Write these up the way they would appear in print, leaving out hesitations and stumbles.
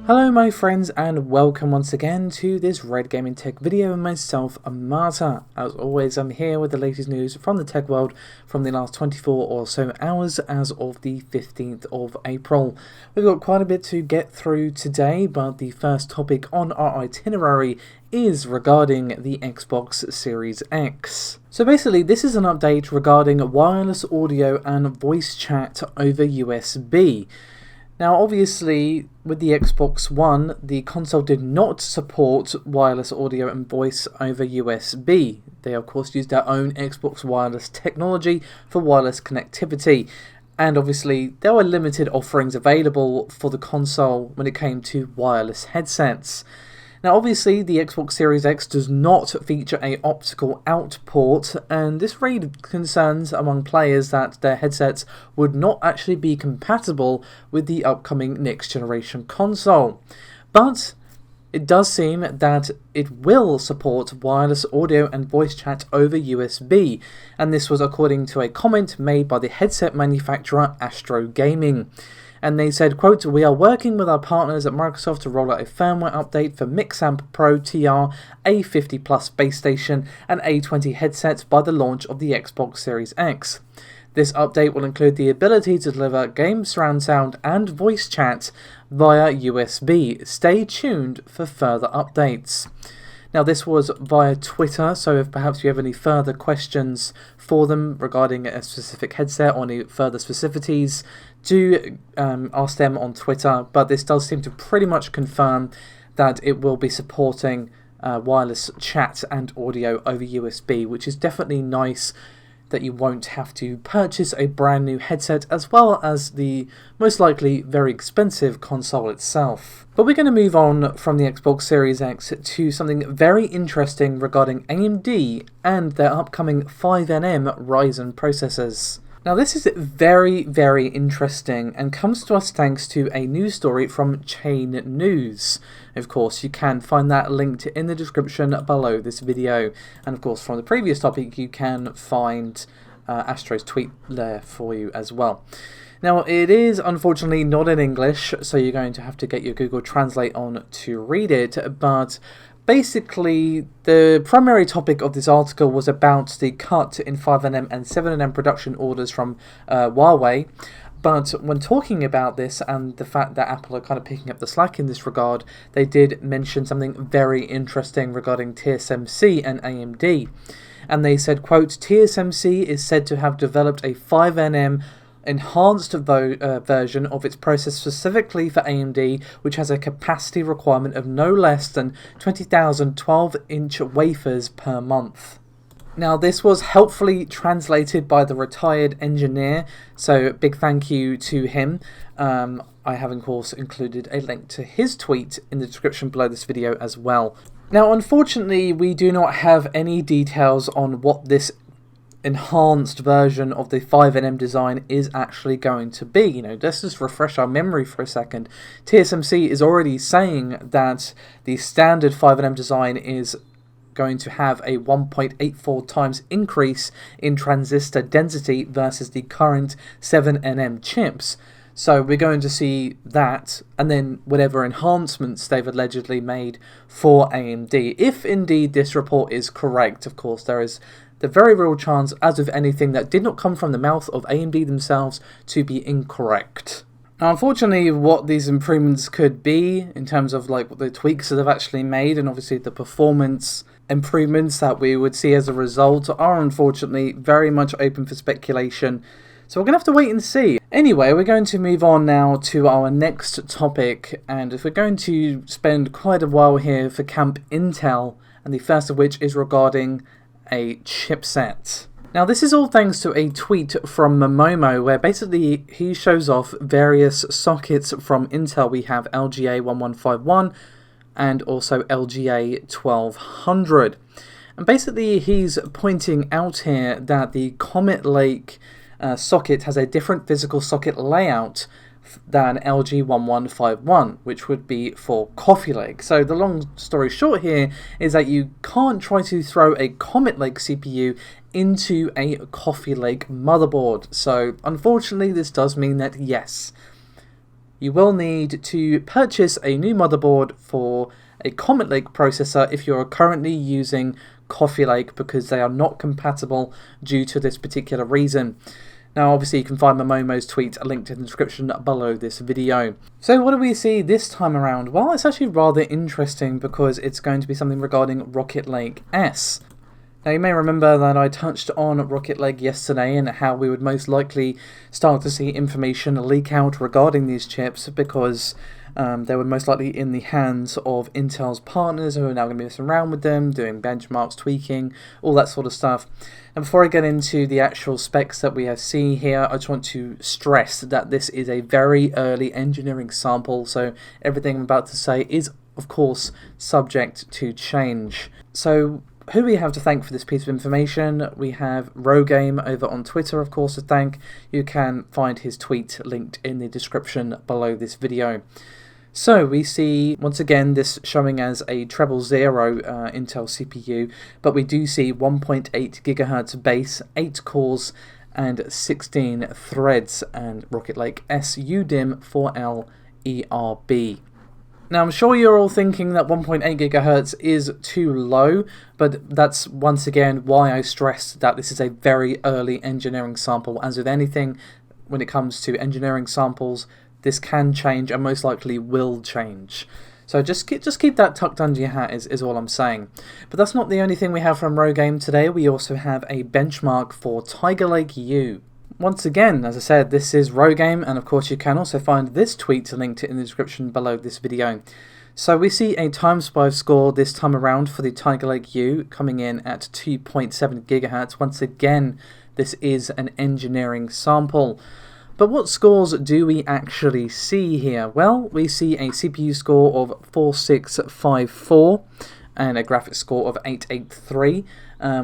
Hello my friends and welcome once again to this Red Gaming Tech video and myself, Marta. As always, I'm here with the latest news from the tech world from the last 24 or so hours as of the 15th of April. We've got quite a bit to get through today, but the first topic on our itinerary is regarding the Xbox Series X. So basically this is an update regarding wireless audio and voice chat over USB. Now obviously with the Xbox One, the console did not support wireless audio and voice over USB. They of course used their own Xbox wireless technology for wireless connectivity. And obviously there were limited offerings available for the console when it came to wireless headsets. Now obviously the Xbox Series X does not feature an optical out port, and this raised concerns among players that their headsets would not actually be compatible with the upcoming next generation console. But it does seem that it will support wireless audio and voice chat over USB, and this was according to a comment made by the headset manufacturer Astro Gaming. And they said, quote, "We are working with our partners at Microsoft to roll out a firmware update for Mixamp Pro TR, A50 Plus base station, and A20 headsets by the launch of the Xbox Series X. This update will include the ability to deliver game surround sound and voice chat via USB. Stay tuned for further updates." Now this was via Twitter, so if perhaps you have any further questions for them regarding a specific headset or any further specificities, do ask them on Twitter, but this does seem to pretty much confirm that it will be supporting wireless chat and audio over USB, which is definitely nice that you won't have to purchase a brand new headset, as well as the most likely very expensive console itself. But we're going to move on from the Xbox Series X to something very interesting regarding AMD and their upcoming 5nm Ryzen processors. Now this is very, very interesting and comes to us thanks to a news story from Chain News. Of course, you can find that linked in the description below this video. And of course, from the previous topic, you can find Astro's tweet there for you as well. Now, it is unfortunately not in English, so you're going to have to get your Google Translate on to read it, but basically, the primary topic of this article was about the cut in 5nm and 7nm production orders from Huawei. But when talking about this and the fact that Apple are kind of picking up the slack in this regard, they did mention something very interesting regarding TSMC and AMD. And they said, quote, "TSMC is said to have developed a 5nm enhanced version of its process specifically for AMD, which has a capacity requirement of no less than 20,000 12-inch wafers per month." Now this was helpfully translated by the retired engineer, so big thank you to him. I have of course included a link to his tweet in the description below this video as well. Now unfortunately we do not have any details on what this enhanced version of the 5nm design is actually going to be. You know, let's just refresh our memory for a second. TSMC is already saying that the standard 5nm design is going to have a 1.84 times increase in transistor density versus the current 7nm chips. So we're going to see that, and then whatever enhancements they've allegedly made for AMD. If indeed this report is correct, of course, there is the very real chance, as with anything that did not come from the mouth of AMD themselves, to be incorrect. Now, unfortunately, what these improvements could be in terms of like the tweaks that they've actually made, and obviously the performance improvements that we would see as a result, are unfortunately very much open for speculation. So we're going to have to wait and see. Anyway, we're going to move on now to our next topic, and if we're going to spend quite a while here for Camp Intel, and the first of which is regarding a chipset. Now this is all thanks to a tweet from Momomo, where basically he shows off various sockets from Intel. We have LGA 1151 and also LGA 1200. And basically he's pointing out here that the Comet Lake socket has a different physical socket layout than LG 1151, which would be for Coffee Lake. So the long story short here is that you can't try to throw a Comet Lake CPU into a Coffee Lake motherboard. So unfortunately this does mean that yes, you will need to purchase a new motherboard for a Comet Lake processor if you're currently using Coffee Lake, because they are not compatible due to this particular reason. Now obviously you can find Momomo's tweet linked in the description below this video. So what do we see this time around? Well, it's actually rather interesting because it's going to be something regarding Rocket Lake S. Now you may remember that I touched on Rocket Lake yesterday and how we would most likely start to see information leak out regarding these chips because they were most likely in the hands of Intel's partners who are now going to be messing around with them, doing benchmarks, tweaking, all that sort of stuff. And before I get into the actual specs that we have seen here, I just want to stress that this is a very early engineering sample, so everything I'm about to say is, of course, subject to change. So who we have to thank for this piece of information? We have Rogame over on Twitter, of course, to thank. You can find his tweet linked in the description below this video. So we see, once again, this showing as a treble zero Intel CPU, but we do see 1.8 GHz base, 8 cores, and 16 threads, and Rocket Lake S UDIM 4L ERB. Now I'm sure you're all thinking that 1.8 GHz is too low, but that's once again why I stressed that this is a very early engineering sample. As with anything when it comes to engineering samples, this can change and most likely will change. So just keep that tucked under your hat is all I'm saying. But that's not the only thing we have from Rogame today. We also have a benchmark for Tiger Lake U. Once again, as I said, this is Rogame, and of course you can also find this tweet linked in the description below this video. So we see a time-spy score this time around for the Tiger Lake U coming in at 2.7 GHz. Once again, this is an engineering sample. But what scores do we actually see here? Well, we see a CPU score of 4654 and a graphics score of 883.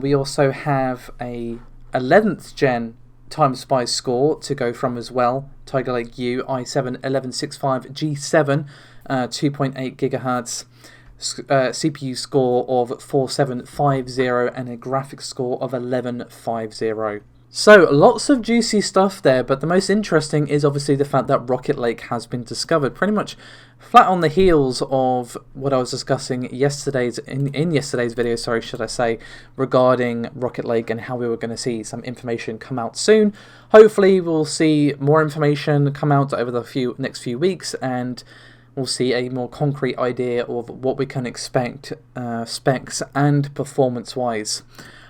We also have a 11th gen time-spy score to go from as well. Tiger Lake U i7 1165 G7, 2.8 GHz, CPU score of 4750 and a graphics score of 1150. So lots of juicy stuff there, but the most interesting is obviously the fact that Rocket Lake has been discovered, pretty much flat on the heels of what I was discussing in yesterday's video, should I say, regarding Rocket Lake and how we were going to see some information come out soon. Hopefully we'll see more information come out over the next few weeks, and we'll see a more concrete idea of what we can expect specs and performance-wise.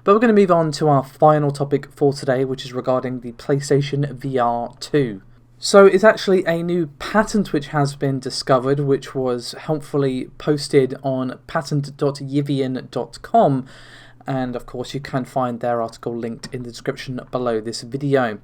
But we're going to move on to our final topic for today, which is regarding the PlayStation VR 2. So it's actually a new patent which has been discovered, which was helpfully posted on patent.yivian.com, and of course you can find their article linked in the description below this video.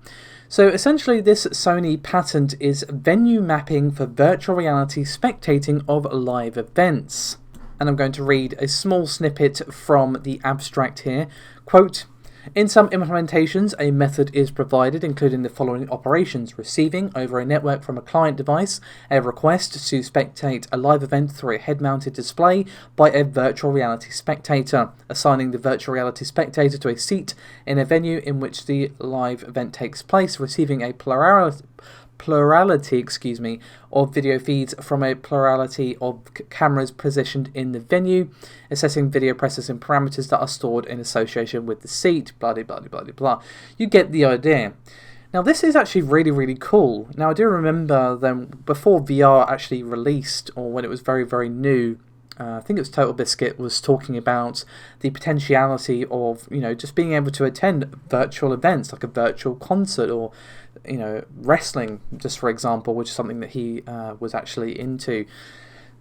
So essentially this Sony patent is venue mapping for virtual reality spectating of live events. And I'm going to read a small snippet from the abstract here. Quote, "In some implementations, a method is provided including the following operations: receiving over a network from a client device a request to spectate a live event through a head-mounted display by a virtual reality spectator, assigning the virtual reality spectator to a seat in a venue in which the live event takes place, receiving a plurality of video feeds from a plurality of cameras positioned in the venue, assessing video processing parameters that are stored in association with the seat," blah blah blah blah blah. You get the idea. Now this is actually really, really cool. Now I do remember them before VR actually released, or when it was very, very new, I think it was Total Biscuit was talking about the potentiality of, just being able to attend virtual events like a virtual concert or, wrestling, just for example, which is something that he was actually into.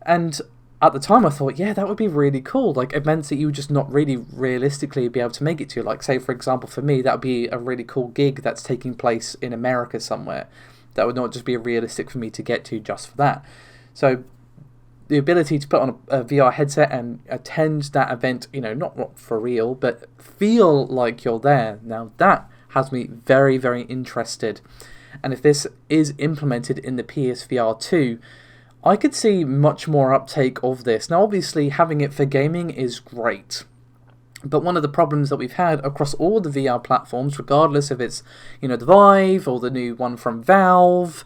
And at the time I thought, yeah, that would be really cool, like events that you would just not really realistically be able to make it to. Like, say, for example, for me, that would be a really cool gig that's taking place in America somewhere. That would not just be realistic for me to get to just for that. So the ability to put on a VR headset and attend that event, not for real, but feel like you're there. Now that has me very, very interested. And if this is implemented in the PSVR 2, I could see much more uptake of this. Now obviously having it for gaming is great. But one of the problems that we've had across all the VR platforms, regardless if it's, the Vive or the new one from Valve,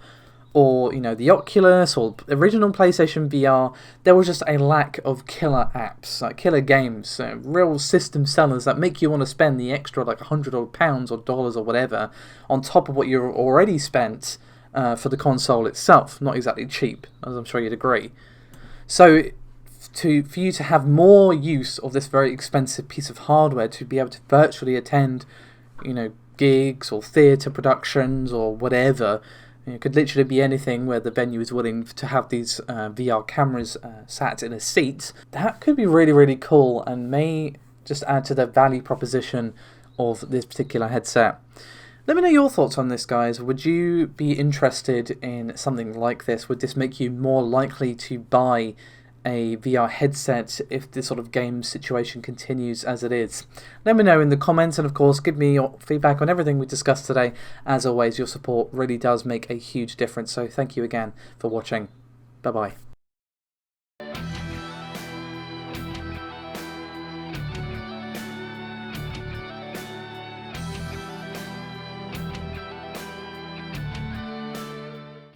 or the Oculus or original PlayStation VR, there was just a lack of killer apps, like killer games, real system sellers that make you want to spend the extra like £100 or dollars or whatever on top of what you've already spent for the console itself. Not exactly cheap, as I'm sure you'd agree. So for you to have more use of this very expensive piece of hardware to be able to virtually attend, gigs or theatre productions or whatever. It could literally be anything where the venue is willing to have these VR cameras sat in a seat. That could be really, really cool and may just add to the value proposition of this particular headset. Let me know your thoughts on this, guys. Would you be interested in something like this? Would this make you more likely to buy a VR headset if this sort of game situation continues as it is? Let me know in the comments, and of course give me your feedback on everything we discussed today. As always, your support really does make a huge difference, so thank you again for watching. Bye bye.